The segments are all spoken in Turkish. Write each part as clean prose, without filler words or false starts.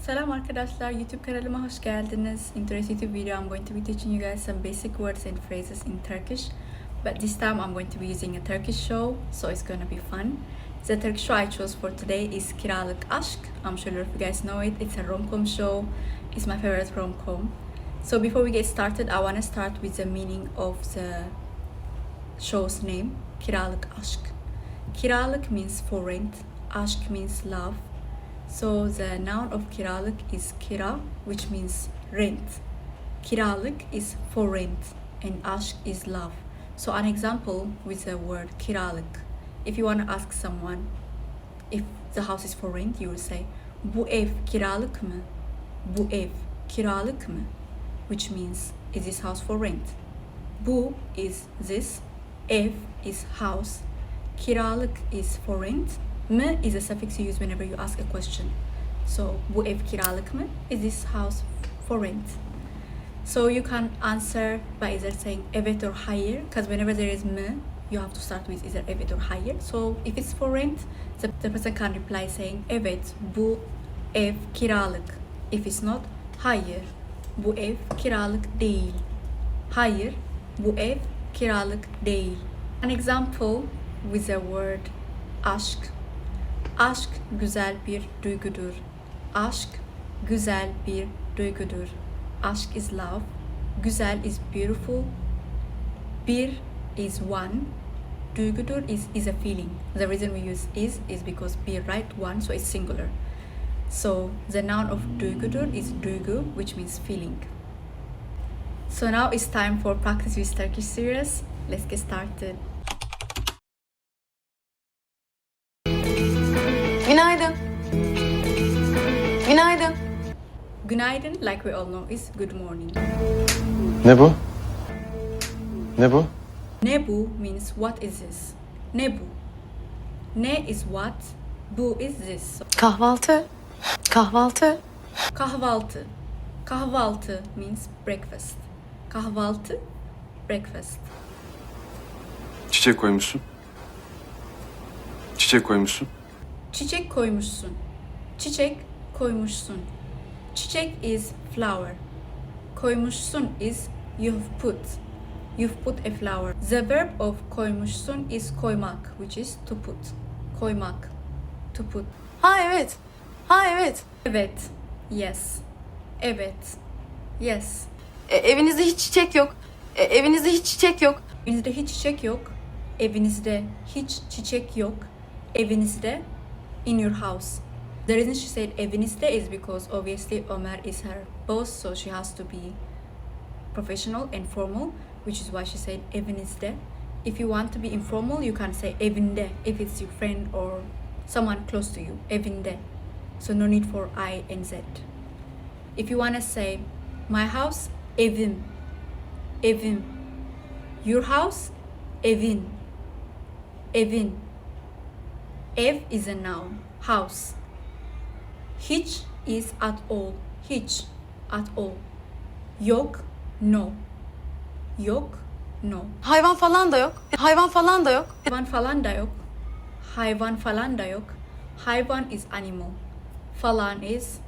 Selam arkadaşlar, YouTube kanalıma hoş geldiniz. In today's YouTube video, I'm going to be teaching you guys some basic words and phrases in Turkish. But this time I'm going to be using a Turkish show, so it's gonna be fun. The Turkish show I chose for today is Kiralık Aşk. I'm sure if you guys know it. It's a rom-com show. It's my favorite rom-com. So before we get started, I want to start with the meaning of the show's name, Kiralık Aşk. Kiralık means for rent, aşk means love. So the noun of kiralık is kira, which means rent. Kiralık is for rent and aşk is love. So an example with the word kiralık. If you want to ask someone if the house is for rent, you will say bu ev kiralık mı? Bu ev kiralık mı? Which means is this house for rent? Bu is this, ev is house, kiralık is for rent. Mı is a suffix you use whenever you ask a question. So bu ev kiralık mı? Is this house for rent? So you can answer by either saying evet or hayır, because whenever there is mı, you have to start with either evet or hayır. So if it's for rent, the person can reply saying evet bu ev kiralık. If it's not, hayır bu ev kiralık değil. Hayır bu ev kiralık değil. An example with the word aşk. Aşk güzel bir duygudur. Aşk güzel bir duygudur. Aşk is love. Güzel is beautiful. Bir is one. Duygudur is a feeling. The reason we use is because bir, right? One, so it's singular. So the noun of duygudur is duygu, which means feeling. So now it's time for practice with Turkish series. Let's get started. Günaydın. Günaydın. Günaydın, like we all know, is good morning. Ne bu? Ne bu? Ne bu means what is this? Ne bu? Ne is what? Bu is this. So, Kahvaltı. Kahvaltı. kahvaltı. Kahvaltı means breakfast. Kahvaltı, breakfast. Çiçek koymuşsun. Çiçek koymuşsun. Çiçek koymuşsun. Çiçek koymuşsun. Çiçek is flower. Koymuşsun is you've put. You've put a flower. The verb of koymuşsun is koymak, which is to put. Koymak, to put. Ha evet. Ha evet. Evet, yes. Evet, yes. Evinizde hiç çiçek yok. Evinizde hiç çiçek yok. Evinizde hiç çiçek yok. Evinizde hiç çiçek yok. Evinizde, in your house. The reason she said evinizde is because obviously Ömer is her boss, so she has to be professional and formal, which is why she said evinizde. If you want to be informal, you can say evinde if it's your friend or someone close to you. Evinde. So no need for I and Z. If you want to say my house, evim. Evim. Your house, evin. Evin. Ev is a noun. House. Hiç is at all. Hiç. At all. Yok. No. Yok. No. Hayvan falan da yok. Hayvan falan da yok. Hayvan falan da yok. Hayvan falan da yok. Hayvan is animal. Falan is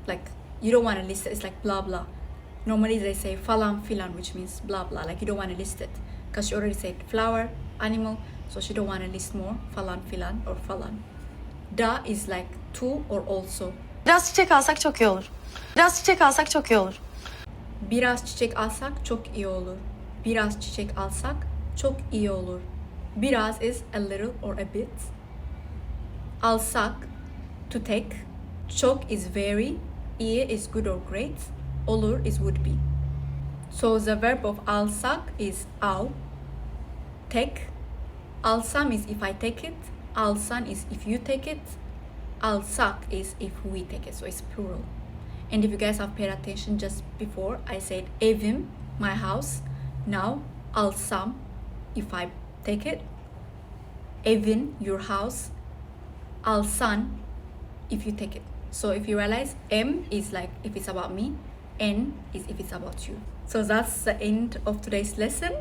like you don't want to list it. It's like blah blah. Normally they say falan filan, which means blah blah. Like you don't want to list it because she already said flower, animal, so she don't want to list more falan filan or falan. Da is like to or also. Biraz çiçek alsak çok iyi olur. Biraz çiçek alsak çok iyi olur. Biraz çiçek alsak çok iyi olur. Biraz çiçek alsak çok iyi olur. Biraz is a little or a bit. Alsak, to take. Çok is very. İyi is good or great. Olur is would be. So the verb of alsak is al. Take. Alsam is if I take it. Alsan is if you take it. Alsak is if we take it. So it's plural. And if you guys have paid attention just before, I said evim, my house. Now alsam, if I take it. Evin, your house. Alsan, if you take it. So if you realize M is like if it's about me, N is if it's about you. So that's the end of today's lesson.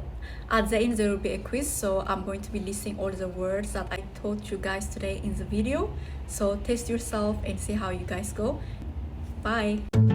At the end there will be a quiz, so I'm going to be listing all the words that I taught you guys today in the video. So test yourself and see how you guys go. Bye.